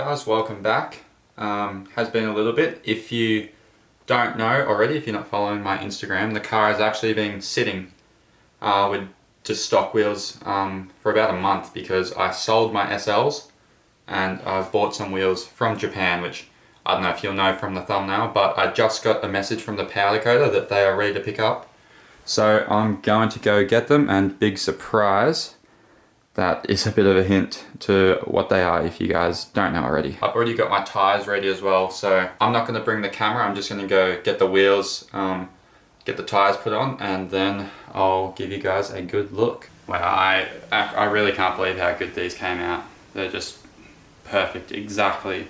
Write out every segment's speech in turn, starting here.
guys, welcome back. Has been a little bit. If you don't know already, if you're not following my Instagram, the car has actually been sitting with just stock wheels for about a month because I sold my SLs and I've bought some wheels from Japan, which I don't know if you'll know from the thumbnail, but I just got a message from the powder coater that they are ready to pick up. So I'm going to go get them, and big surprise, that is a bit of a hint to what they are if you guys don't know already. I've already got my tires ready as well, so I'm not going to bring the camera. I'm just going to go get the wheels, get the tires put on, and then I'll give you guys a good look. Wow, I really can't believe how good these came out. They're just perfect, exactly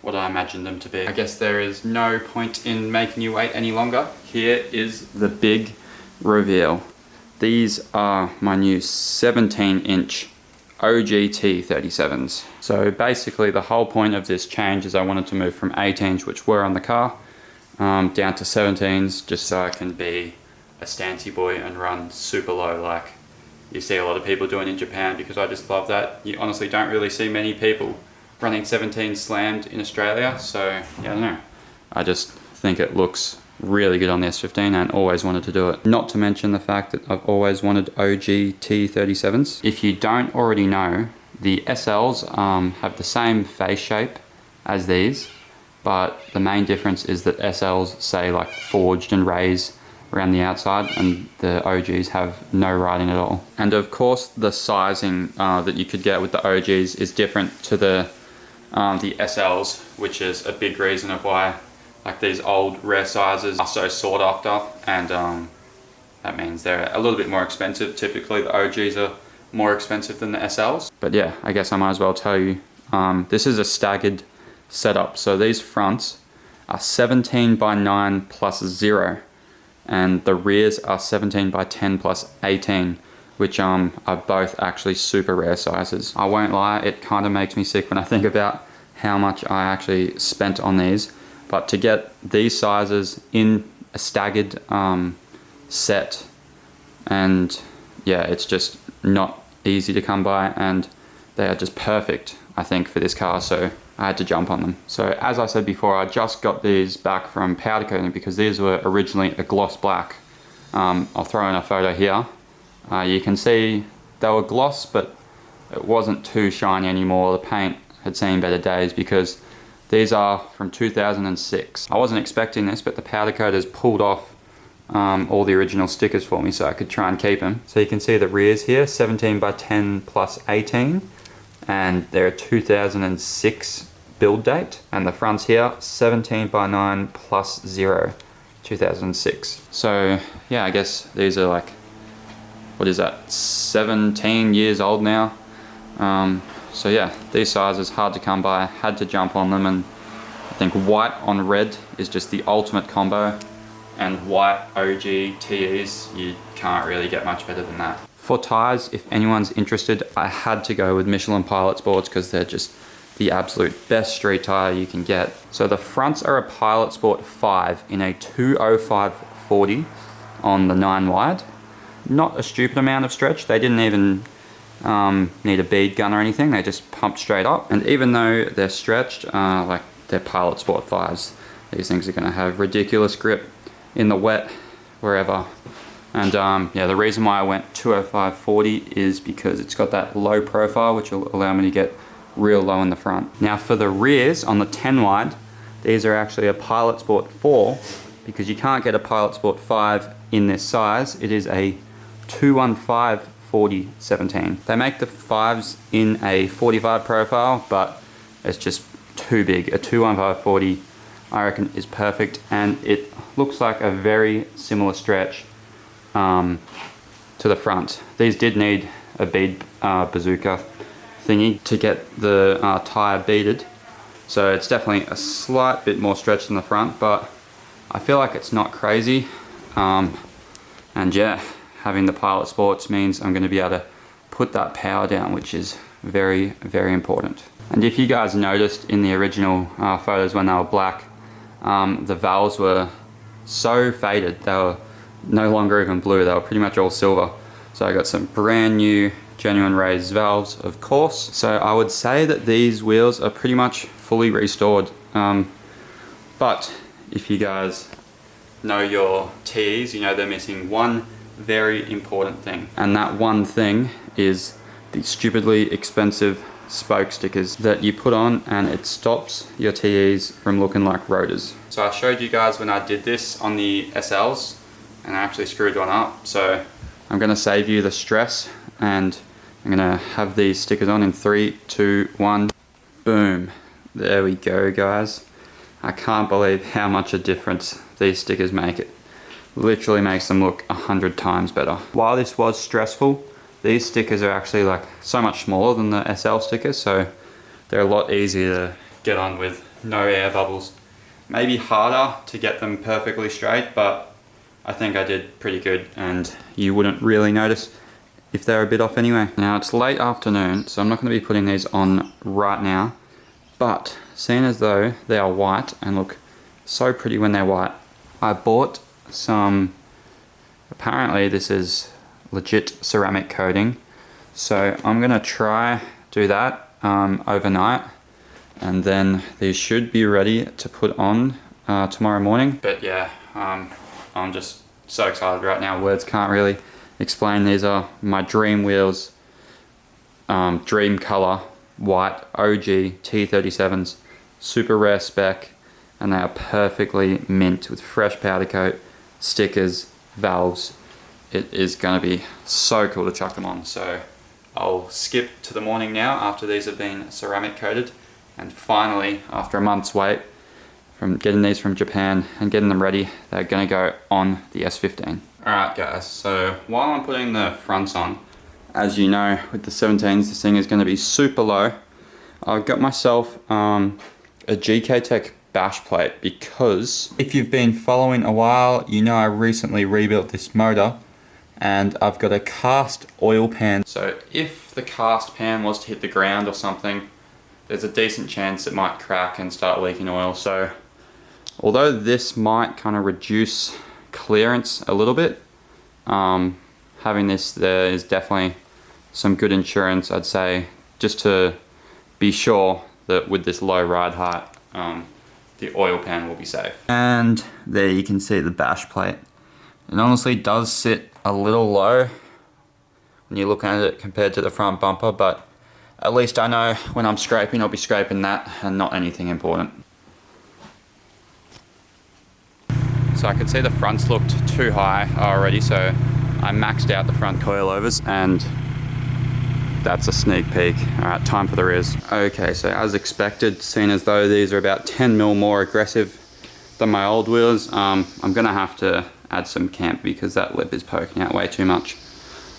what I imagined them to be. I guess there is no point in making you wait any longer. Here is the big reveal. These are my new 17-inch OG TE37's. So basically the whole point of this change is I wanted to move from 18s, which were on the car, down to 17s, just so I can be a stancy boy and run super low like you see a lot of people doing in Japan, because I just love that. You honestly don't really see many people running 17 slammed in Australia, so yeah, I don't know. I just think it looks really good on the S15 and always wanted to do it. Not to mention the fact that I've always wanted OG TE37's. If you don't already know, the SLs have the same face shape as these, but the main difference is that SLs say like forged and raised around the outside, and the OGs have no writing at all. And of course the sizing that you could get with the OGs is different to the SLs, which is a big reason of why like these old rare sizes are so sought after, and that means they're a little bit more expensive. Typically the OGs are more expensive than the SLs. But yeah, I guess I might as well tell you, this is a staggered setup. So these fronts are 17 by 9 plus 0, and the rears are 17 by 10 plus 18, which are both actually super rare sizes. I won't lie, it kind of makes me sick when I think about how much I actually spent on these. But to get these sizes in a staggered set, and yeah, it's just not easy to come by, and they are just perfect, I think, for this car, so I had to jump on them. So as I said before, I just got these back from powder coating because these were originally a gloss black. I'll throw in a photo here. You can see they were gloss, but it wasn't too shiny anymore. The paint had seen better days because these are from 2006. I wasn't expecting this, but the powder coaters pulled off all the original stickers for me so I could try and keep them. So you can see the rears here, 17 by 10 plus 18, and they're a 2006 build date. And the fronts here, 17 by 9 plus 0, 2006. So yeah, I guess these are like, what is that, 17 years old now. So yeah, these sizes, hard to come by, had to jump on them, and I think white on red is just the ultimate combo, and white OG TEs, you can't really get much better than that. For tyres, if anyone's interested, I had to go with Michelin Pilot Sports because they're just the absolute best street tyre you can get. So the fronts are a Pilot Sport 5 in a 205/40 on the 9 wide. Not a stupid amount of stretch. They didn't even need a bead gun or anything, they just pumped straight up. And even though they're stretched, like they're Pilot Sport 5s, these things are going to have ridiculous grip in the wet, wherever. And yeah, the reason why I went 205/40 is because it's got that low profile, which will allow me to get real low in the front. Now for the rears, on the 10 wide, these are actually a Pilot Sport 4, because you can't get a Pilot Sport 5 in this size. It is a 215/40 17. They make the 5s in a 45 profile, but it's just too big. A 215/40 I reckon is perfect, and it looks like a very similar stretch to the front. These did need a bead bazooka thingy to get the tyre beaded, so it's definitely a slight bit more stretch than the front, but I feel like it's not crazy. And yeah, having the Pilot Sports means I'm going to be able to put that power down, which is very, very important. And if you guys noticed in the original photos when they were black, the valves were so faded, they were no longer even blue, they were pretty much all silver. So I got some brand new genuine raised valves, of course. So I would say that these wheels are pretty much fully restored. But if you guys know your TEs, you know they're missing one very important thing. And that one thing is the stupidly expensive spoke stickers that you put on, and it stops your TEs from looking like rotors. So I showed you guys when I did this on the SLs, and I actually screwed one up. So I'm gonna save you the stress, and I'm gonna have these stickers on in 3, 2, 1, boom. There we go, guys. I can't believe how much a difference these stickers make. It literally makes them look 100 times better. While this was stressful, these stickers are actually like so much smaller than the SL stickers, so they're a lot easier to get on with no air bubbles. Maybe harder to get them perfectly straight, but I think I did pretty good, and you wouldn't really notice if they're a bit off anyway. Now it's late afternoon, so I'm not going to be putting these on right now, but seeing as though they are white and look so pretty when they're white, I bought some, apparently this is legit ceramic coating, so I'm gonna try do that overnight, and then these should be ready to put on tomorrow morning. But yeah, I'm just so excited right now, words can't really explain. These are my dream wheels, dream color, white OG TE37's, super rare spec, and they are perfectly mint with fresh powder coat, stickers, valves. It is going to be so cool to chuck them on. So I'll skip to the morning now after these have been ceramic coated, and finally, after a month's wait from getting these from Japan and getting them ready, they're going to go on the S15. Alright guys, so while I'm putting the fronts on, as you know with the 17s this thing is going to be super low. I've got myself a GK Tech bash plate, because if you've been following a while, you know I recently rebuilt this motor and I've got a cast oil pan. So if the cast pan was to hit the ground or something, there's a decent chance it might crack and start leaking oil. So although this might kind of reduce clearance a little bit, having this there is definitely some good insurance, I'd say, just to be sure that with this low ride height, the oil pan will be safe. And there you can see the bash plate. It honestly does sit a little low when you look at it compared to the front bumper, but at least I know when I'm scraping, I'll be scraping that and not anything important. So I could see the fronts looked too high already, so I maxed out the front coilovers, and that's a sneak peek. Alright, time for the rears. Okay, so as expected, seeing as though these are about 10mm more aggressive than my old wheels, I'm gonna have to add some camp because that lip is poking out way too much.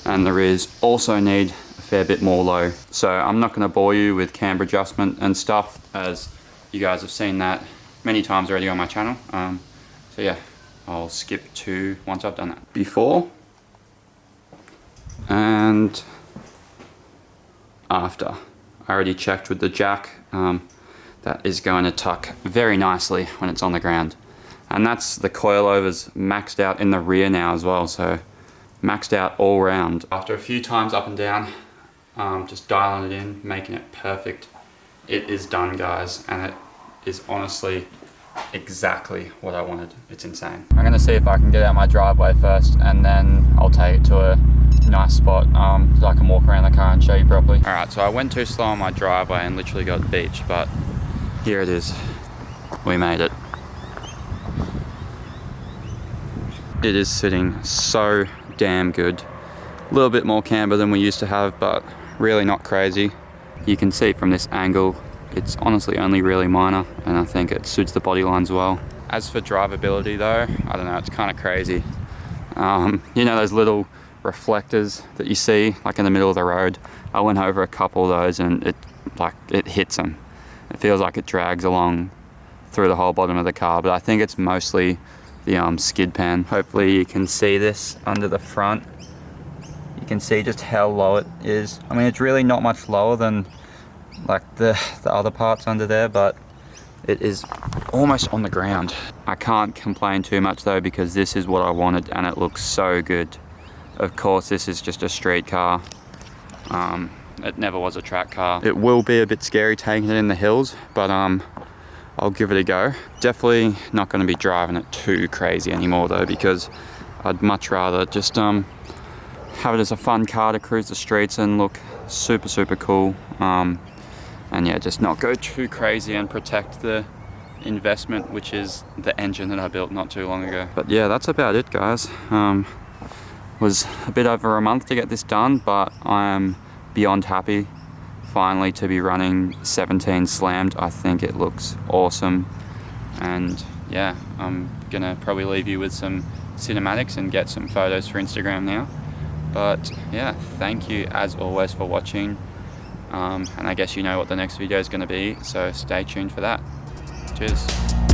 And the rears also need a fair bit more low. So I'm not gonna bore you with camber adjustment and stuff, as you guys have seen that many times already on my channel. So yeah, I'll skip to once I've done that. Before and after. I already checked with the jack. That is going to tuck very nicely when it's on the ground. And that's the coilovers maxed out in the rear now as well, so maxed out all round. After a few times up and down, just dialing it in, making it perfect, it is done, guys, and it is honestly exactly what I wanted. It's insane. I'm gonna see if I can get out my driveway first, and then I'll take it to a nice spot so I can walk around the car and show you properly. Alright, so I went too slow on my driveway and literally got beached, but here it is. We made it. It is sitting so damn good. A little bit more camber than we used to have, but really not crazy. You can see from this angle, it's honestly only really minor, and I think it suits the body lines well. As for drivability though, I don't know, it's kind of crazy. You know those little reflectors that you see like in the middle of the road? I went over a couple of those and it hits them. It feels like it drags along through the whole bottom of the car, but I think it's mostly the skid pan. Hopefully you can see this under the front. You can see just how low it is. I mean, it's really not much lower than like the other parts under there, but it is almost on the ground. I can't complain too much though, because this is what I wanted and it looks so good. Of course, this is just a street car, It never was a track car. It will be a bit scary taking it in the hills, but I'll give it a go. Definitely not going to be driving it too crazy anymore though, because I'd much rather just have it as a fun car to cruise the streets and look super cool. And yeah, just not go too crazy and protect the investment, which is the engine that I built not too long ago. But yeah, that's about it, guys. Was a bit over a month to get this done, but I am beyond happy finally to be running 17 slammed. I think it looks awesome, and yeah, I'm gonna probably leave you with some cinematics and get some photos for Instagram now. But yeah, thank you as always for watching, and I guess you know what the next video is going to be, so stay tuned for that. Cheers.